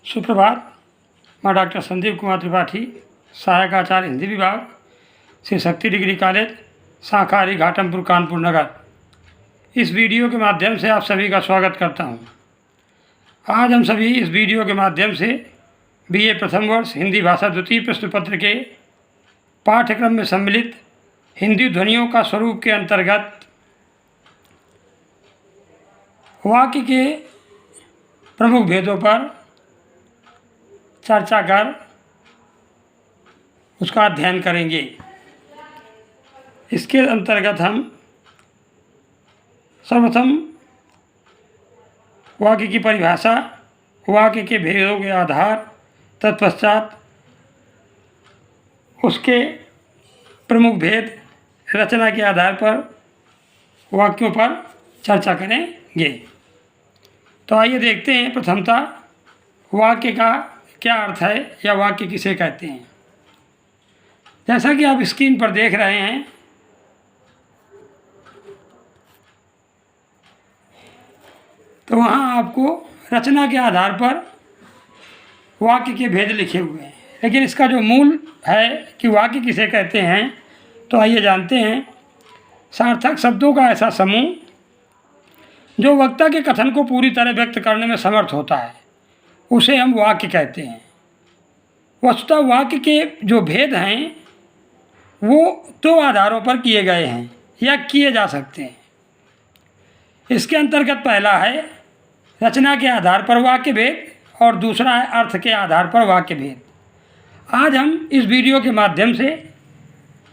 सुप्रभात। मैं डॉक्टर संदीप कुमार त्रिपाठी, सहायक आचार्य हिंदी विभाग, श्री शक्ति डिग्री कॉलेज, शाखाहारी घाटमपुर, कानपुर नगर। इस वीडियो के माध्यम से आप सभी का स्वागत करता हूं। आज हम सभी इस वीडियो के माध्यम से बीए प्रथम वर्ष हिंदी भाषा द्वितीय प्रश्न पत्र के पाठ्यक्रम में सम्मिलित हिंदी ध्वनियों का स्वरूप के अंतर्गत वाक्य के प्रमुख भेदों पर चर्चा कर उसका अध्ययन करेंगे। इसके अंतर्गत हम सर्वप्रथम वाक्य की परिभाषा, वाक्य के भेदों के आधार, तत्पश्चात उसके प्रमुख भेद, रचना के आधार पर वाक्यों पर चर्चा करेंगे। तो आइए देखते हैं प्रथमतः वाक्य का क्या अर्थ है या वाक्य किसे कहते हैं। जैसा कि आप स्क्रीन पर देख रहे हैं, तो वहाँ आपको रचना के आधार पर वाक्य के भेद लिखे हुए हैं, लेकिन इसका जो मूल है कि वाक्य किसे कहते हैं, तो आइए जानते हैं। सार्थक शब्दों का ऐसा समूह जो वक्ता के कथन को पूरी तरह व्यक्त करने में समर्थ होता है, उसे हम वाक्य कहते हैं। वस्तुतः वाक्य के जो भेद हैं वो दो आधारों पर किए गए हैं या किए जा सकते हैं। इसके अंतर्गत पहला है रचना के आधार पर वाक्य भेद और दूसरा है अर्थ के आधार पर वाक्य भेद। आज हम इस वीडियो के माध्यम से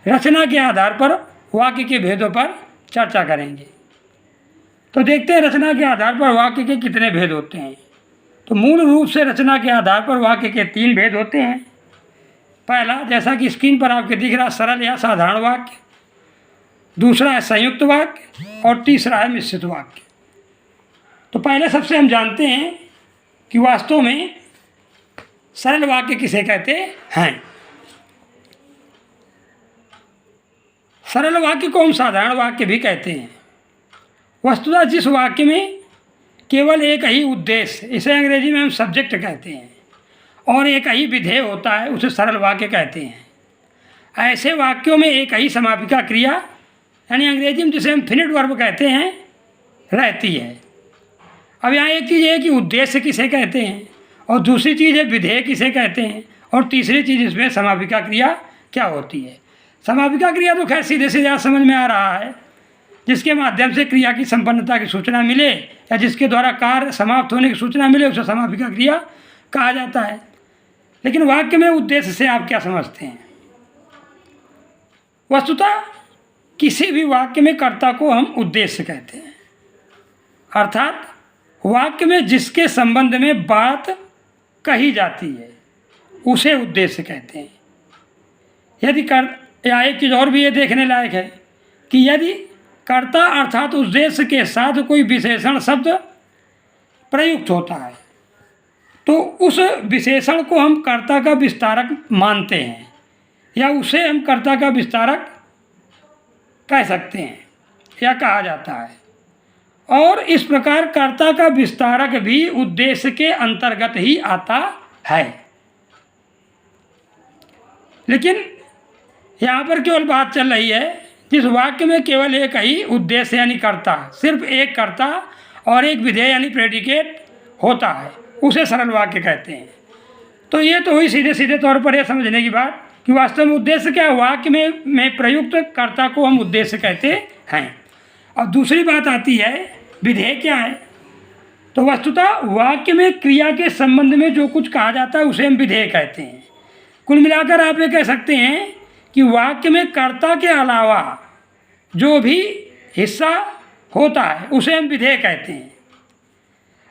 रचना के आधार पर वाक्य के भेदों पर चर्चा करेंगे। तो देखते हैं रचना के आधार पर वाक्य के कितने भेद होते हैं। तो मूल रूप से रचना के आधार पर वाक्य के 3 भेद होते हैं। पहला, जैसा कि स्क्रीन पर आपके दिख रहा, सरल या साधारण वाक्य। दूसरा है संयुक्त वाक्य और तीसरा है मिश्रित वाक्य। तो पहले सबसे हम जानते हैं कि वास्तव में सरल वाक्य किसे कहते हैं। सरल वाक्य को हम साधारण वाक्य भी कहते हैं। वस्तुतः जिस वाक्य में केवल एक ही उद्देश्य, इसे अंग्रेजी में हम सब्जेक्ट कहते हैं, और एक ही विधेय होता है, उसे सरल वाक्य कहते हैं। ऐसे वाक्यों में एक ही समापिका क्रिया, यानी अंग्रेजी में जिसे हम फिनिट वर्ब कहते हैं, रहती है। अब यहाँ एक चीज़ है कि उद्देश्य किसे कहते हैं, और दूसरी चीज़ है विधेय किसे कहते हैं, और तीसरी चीज़ इसमें समापिका क्रिया क्या होती है। समापिका क्रिया तो खैर सीधे सीधे समझ में आ रहा है, जिसके माध्यम से क्रिया की संपन्नता की सूचना मिले या जिसके द्वारा कार्य समाप्त होने की सूचना मिले, उसे समापिका क्रिया कहा जाता है। लेकिन वाक्य में उद्देश्य से आप क्या समझते हैं। वस्तुतः किसी भी वाक्य में कर्ता को हम उद्देश्य कहते हैं, अर्थात वाक्य में जिसके संबंध में बात कही जाती है उसे उद्देश्य कहते हैं। यदि या एक चीज़ और भी ये देखने लायक है कि यदि कर्ता अर्थात उद्देश्य के साथ कोई विशेषण शब्द प्रयुक्त होता है, तो उस विशेषण को हम कर्ता का विस्तारक मानते हैं, या उसे हम कर्ता का विस्तारक कह सकते हैं या कहा जाता है। और इस प्रकार कर्ता का विस्तारक भी उद्देश्य के अंतर्गत ही आता है। लेकिन यहाँ पर केवल बात चल रही है जिस वाक्य में केवल एक ही उद्देश्य यानी कर्ता, सिर्फ एक कर्ता और एक विधेय यानी प्रेडिकेट होता है, उसे सरल वाक्य कहते हैं। तो ये तो हुई सीधे सीधे तौर पर यह समझने की बात कि वास्तव में उद्देश्य क्या है। वाक्य में प्रयुक्त कर्ता को हम उद्देश्य कहते हैं। और दूसरी बात आती है विधेय क्या है। तो वस्तुतः वाक्य में क्रिया के संबंध में जो कुछ कहा जाता है उसे हम विधेय कहते हैं। कुल मिलाकर आप ये कह सकते हैं कि वाक्य में कर्ता के अलावा जो भी हिस्सा होता है उसे हम विधेय कहते हैं।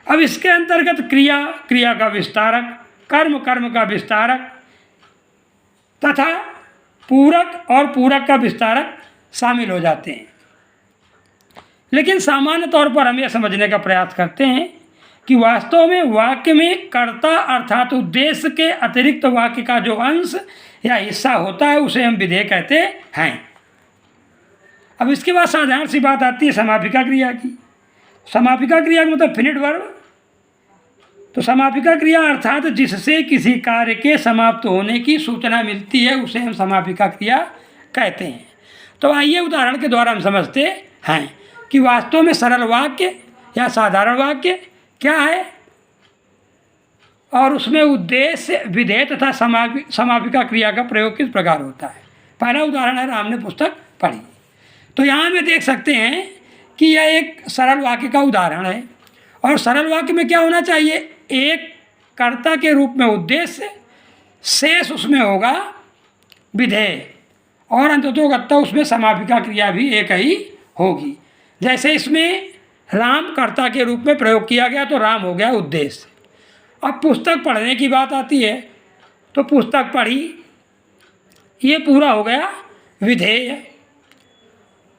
अब इसके अंतर्गत क्रिया, क्रिया का विस्तारक, कर्म, कर्म का विस्तारक तथा पूरक और पूरक का विस्तारक शामिल हो जाते हैं। लेकिन सामान्य तौर पर हम यह समझने का प्रयास करते हैं कि वास्तव में वाक्य में कर्ता अर्थात उद्देश्य के अतिरिक्त वाक्य का जो अंश या हिस्सा होता है उसे हम विधेय कहते हैं। अब इसके बाद साधारण सी बात आती है समापिका क्रिया की। समापिका क्रिया का मतलब फिनिट वर्ब। तो समापिका क्रिया अर्थात जिससे किसी कार्य के समाप्त होने की सूचना मिलती है उसे हम समापिका क्रिया कहते हैं। तो आइए उदाहरण के द्वारा हम समझते हैं कि वास्तव में सरल वाक्य या साधारण वाक्य क्या है और उसमें उद्देश्य, विधेय तथा समापिका क्रिया का प्रयोग किस प्रकार होता है। पहला उदाहरण है, राम ने पुस्तक पढ़ी। तो यहाँ में देख सकते हैं कि यह एक सरल वाक्य का उदाहरण है और सरल वाक्य में क्या होना चाहिए, एक कर्ता के रूप में उद्देश्य, शेष उसमें होगा विधेय और अंततोगत्ता उसमें समापिका क्रिया भी एक ही होगी। जैसे इसमें राम कर्ता के रूप में प्रयोग किया गया तो राम हो गया उद्देश्य। अब पुस्तक पढ़ने की बात आती है तो पुस्तक पढ़ी, ये पूरा हो गया विधेय।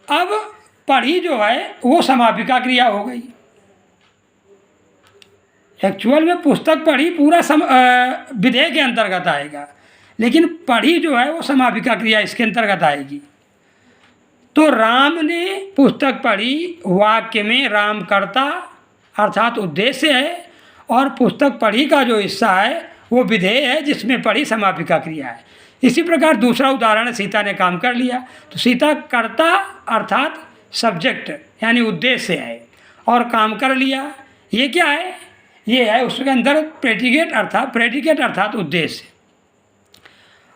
अब पढ़ी जो है वो समापिका क्रिया हो गई। एक्चुअल में पुस्तक पढ़ी पूरा विधेय के अंतर्गत आएगा, लेकिन पढ़ी जो है वो समापिका क्रिया इसके अंतर्गत आएगी। तो राम ने पुस्तक पढ़ी, वाक्य में राम कर्ता अर्थात उद्देश्य है और पुस्तक पढ़ी का जो हिस्सा है वो विधेय है जिसमें पढ़ी समापिका क्रिया है। इसी प्रकार दूसरा उदाहरण, सीता ने काम कर लिया तो सीता कर्ता अर्थात सब्जेक्ट यानी उद्देश्य है और काम कर लिया। ये क्या है, ये है उसके अंदर प्रेडिकेट अर्थात उद्देश्य।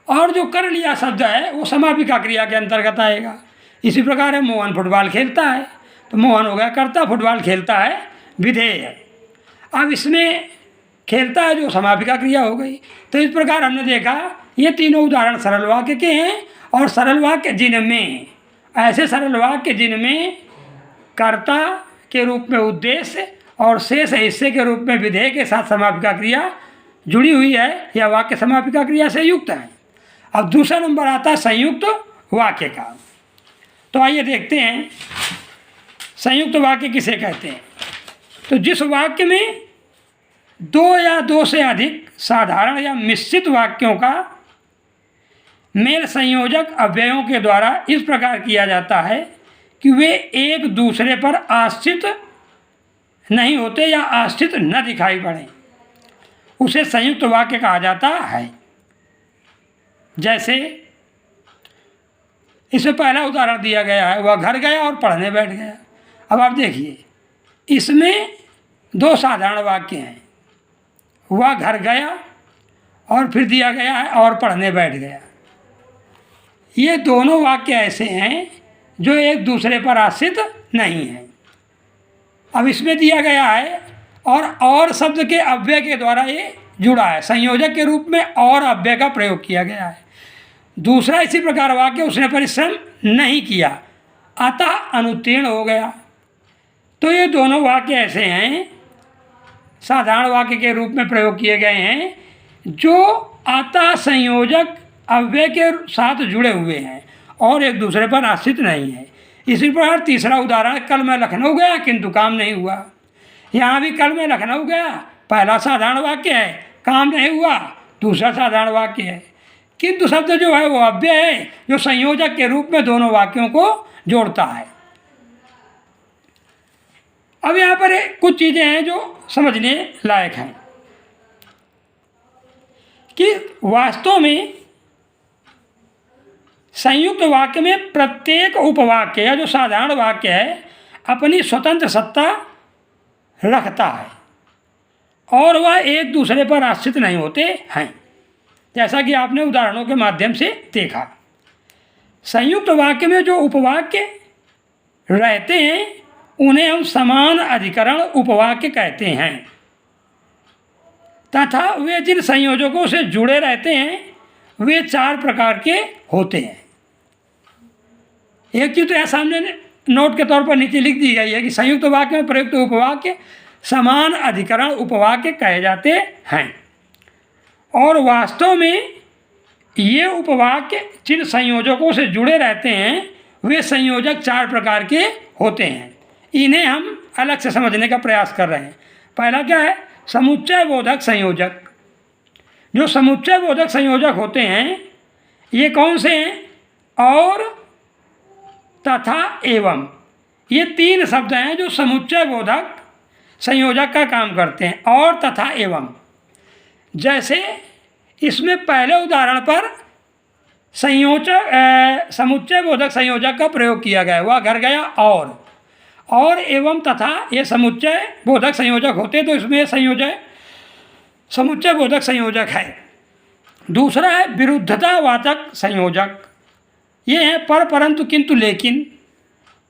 और जो कर लिया शब्द है वो समापिका क्रिया के अंतर्गत आएगा। इसी प्रकार है, मोहन फुटबॉल खेलता है तो मोहन हो गया कर्ता, फुटबॉल खेलता है विधेय है। अब इसमें खेलता है जो समापिका क्रिया हो गई। तो इस प्रकार हमने देखा ये तीनों उदाहरण सरल वाक्य के हैं और सरल वाक्य जिनमें ऐसे सरल वाक्य जिनमें कर्ता के रूप में उद्देश्य और शेष हिस्से के रूप में विधेय के साथ समापिका क्रिया जुड़ी हुई है या वाक्य समापिका क्रिया से युक्त है। अब दूसरा नंबर आता है संयुक्त वाक्य का। तो आइए देखते हैं संयुक्त वाक्य किसे कहते हैं। तो जिस वाक्य में दो या दो से अधिक साधारण या मिश्रित वाक्यों का मेल संयोजक अव्ययों के द्वारा इस प्रकार किया जाता है कि वे एक दूसरे पर आश्रित नहीं होते या आश्रित न दिखाई पड़े, उसे संयुक्त वाक्य कहा जाता है। जैसे इसमें पहला उदाहरण दिया गया है, वह घर गया और पढ़ने बैठ गया। अब आप देखिए इसमें दो साधारण वाक्य हैं, वह घर गया और फिर दिया गया है और पढ़ने बैठ गया। ये दोनों वाक्य ऐसे हैं जो एक दूसरे पर आश्रित नहीं हैं। अब इसमें दिया गया है और शब्द के अव्यय के द्वारा ये जुड़ा है, संयोजक के रूप में और अव्यय का प्रयोग किया गया है। दूसरा इसी प्रकार वाक्य उसने परिश्रम नहीं किया अतः अनुत्तीर्ण हो गया। तो ये दोनों वाक्य ऐसे हैं, साधारण वाक्य के रूप में प्रयोग किए गए हैं जो अतः संयोजक अव्यय के साथ जुड़े हुए हैं और एक दूसरे पर आश्रित नहीं है। इसी प्रकार तीसरा उदाहरण, कल मैं लखनऊ गया किंतु काम नहीं हुआ। यहाँ भी कल मैं लखनऊ गया पहला साधारण वाक्य है, काम नहीं हुआ दूसरा साधारण वाक्य है, किंतु शब्द जो है वो अव्यय है जो संयोजक के रूप में दोनों वाक्यों को जोड़ता है। अब यहाँ पर कुछ चीज़ें हैं जो समझने लायक हैं कि वास्तव में संयुक्त वाक्य में प्रत्येक उपवाक्य या जो साधारण वाक्य है अपनी स्वतंत्र सत्ता रखता है और वह एक दूसरे पर आश्रित नहीं होते हैं, जैसा कि आपने उदाहरणों के माध्यम से देखा। संयुक्त वाक्य में जो उपवाक्य रहते हैं उन्हें हम समान अधिकरण उपवाक्य कहते हैं तथा वे जिन संयोजकों से जुड़े रहते हैं वे चार प्रकार के होते हैं। एक चीज़ तो यहाँ सामने नोट के तौर पर नीचे लिख दी गई है कि संयुक्त वाक्य में प्रयुक्त उपवाक्य समान अधिकरण उपवाक्य कहे जाते हैं और वास्तव में ये उपवाक्य जिन संयोजकों से जुड़े रहते हैं वे संयोजक चार प्रकार के होते हैं। इन्हें हम अलग से समझने का प्रयास कर रहे हैं। पहला क्या है, समुच्चय बोधक संयोजक। जो समुच्चय बोधक संयोजक होते हैं ये कौन से हैं, और तथा एवं, ये तीन शब्द हैं जो समुच्चय बोधक संयोजक का काम करते हैं। और तथा एवं, जैसे इसमें पहले उदाहरण पर संयोजक समुच्चय बोधक संयोजक का प्रयोग किया गया, वह घर गया और एवं तथा ये समुच्चय बोधक संयोजक होते, तो इसमें समुच्चय बोधक संयोजक है। दूसरा है विरुद्धतावाचक संयोजक, ये है पर, परंतु, किंतु, लेकिन।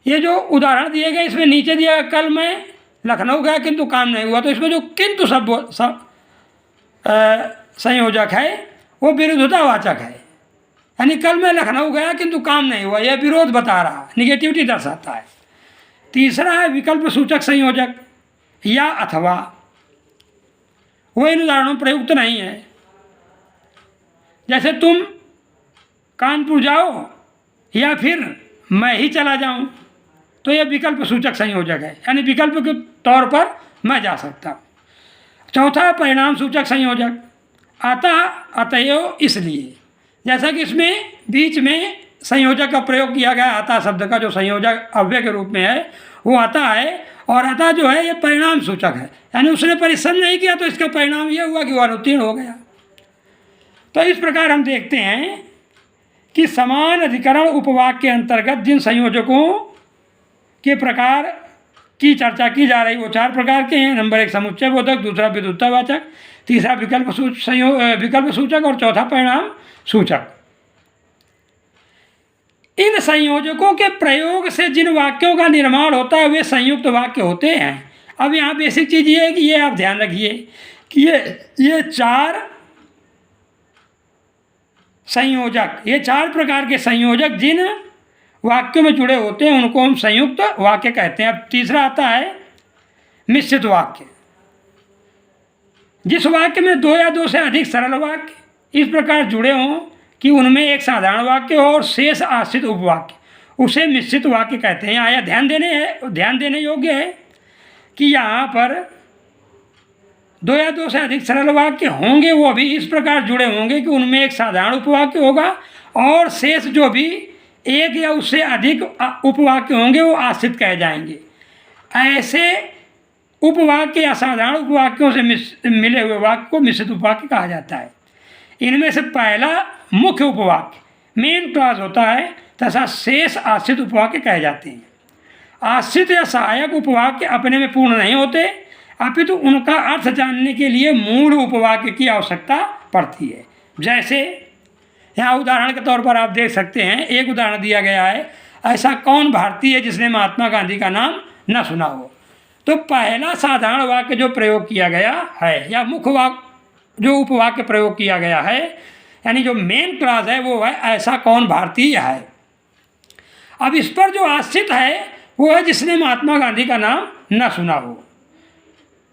ये जो उदाहरण दिए गए इसमें नीचे दिया, कल मैं लखनऊ गया किंतु काम नहीं हुआ, तो इसमें जो किंतु संयोजक है वो विरुद्धतावाचक है, यानी कल मैं लखनऊ गया किंतु काम नहीं हुआ, यह विरोध बता रहा, निगेटिविटी दर्शाता है। तीसरा है विकल्प सूचक संयोजक या अथवा, वो इन उदाहरणों प्रयुक्त नहीं है। जैसे तुम कानपुर जाओ या फिर मैं ही चला जाऊं, तो यह विकल्प सूचक संयोजक है, यानी विकल्प के तौर पर मैं जा सकता हूँ। चौथा परिणाम सूचक संयोजक, अतः, अतएव, इसलिए। जैसा कि इसमें बीच में संयोजक का प्रयोग किया गया, अतः शब्द का जो संयोजक अव्यय के रूप में है वो अतः है, और अतः जो है ये परिणाम सूचक है, यानी उसने परिश्रम नहीं किया तो इसका परिणाम ये हुआ कि वह अनुत्तीर्ण हो गया। तो इस प्रकार हम देखते हैं कि समान अधिकरण उपवाक्य के अंतर्गत जिन संयोजकों के प्रकार की चर्चा की जा रही वो 4 प्रकार के हैं। नंबर 1 समुच्चय बोधक, दूसरा विरुद्धतावाचक, तीसरा विकल्प सूचक और चौथा परिणाम सूचक। इन संयोजकों के प्रयोग से जिन वाक्यों का निर्माण होता है वे संयुक्त वाक्य होते हैं। अब यहाँ बेसिक चीज़ ये है कि ये आप ध्यान रखिए कि ये 4 संयोजक, ये 4 प्रकार के संयोजक जिन वाक्यों में जुड़े होते हैं उनको हम संयुक्त वाक्य कहते हैं। अब तीसरा आता है मिश्रित वाक्य, जिस वाक्य में 2 या 2 से अधिक सरल वाक्य इस प्रकार जुड़े हों कि उनमें एक साधारण वाक्य हो और शेष आश्रित उपवाक्य, उसे मिश्रित वाक्य कहते हैं। यहाँ ध्यान देने योग्य है कि यहाँ पर 2 या 2 से अधिक सरल वाक्य होंगे, वो भी इस प्रकार जुड़े होंगे कि उनमें एक साधारण उपवाक्य होगा और शेष जो भी 1 या उससे अधिक उपवाक्य होंगे वो आश्रित कहे जाएंगे। ऐसे उपवाक्य या साधारण उपवाक्यों से मिले हुए वाक्य को मिश्रित उपवाक्य कहा जाता है। इनमें से पहला मुख्य उपवाक्य मेन क्लॉज होता है तथा शेष आश्रित उपवाक्य कहे जाते हैं। आश्रित या सहायक उपवाक्य अपने में पूर्ण नहीं होते, अपितु उनका अर्थ जानने के लिए मूल उपवाक्य की आवश्यकता पड़ती है। जैसे यहाँ उदाहरण के तौर पर आप देख सकते हैं, एक उदाहरण दिया गया है, ऐसा कौन भारतीय है जिसने महात्मा गांधी का नाम न सुना हो। तो पहला साधारण वाक्य जो प्रयोग किया गया है या मुख्य वाक्य जो उपवाक्य प्रयोग किया गया है, यानी जो मेन क्लॉज है वो है ऐसा कौन भारतीय है। अब इस पर जो आश्रित है वो है जिसने महात्मा गांधी का नाम न सुना हो।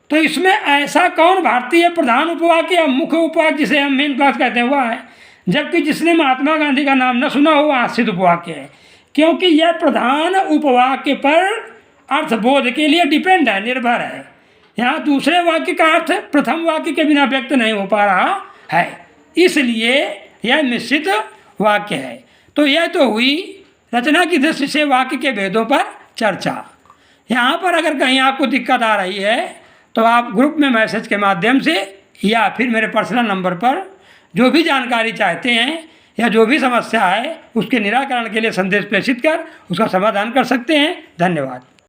तो इसमें ऐसा कौन भारतीय प्रधान उपवाक्य या मुख्य उपवाक्य जिसे हम मेन क्लॉज कहते हैं वह है, जबकि जिसने महात्मा गांधी का नाम न सुना हो वह आश्रित उपवाक्य है, क्योंकि यह प्रधान उपवाक्य पर अर्थबोध के लिए डिपेंड है, निर्भर है। यहाँ दूसरे वाक्य का अर्थ प्रथम वाक्य के बिना व्यक्त नहीं हो पा रहा है, इसलिए यह मिश्रित वाक्य है। तो यह तो हुई रचना की दृष्टि से वाक्य के भेदों पर चर्चा। यहाँ पर अगर कहीं आपको दिक्कत आ रही है तो आप ग्रुप में मैसेज के माध्यम से या फिर मेरे पर्सनल नंबर पर जो भी जानकारी चाहते हैं या जो भी समस्या है उसके निराकरण के लिए संदेश प्रेषित कर उसका समाधान कर सकते हैं। धन्यवाद।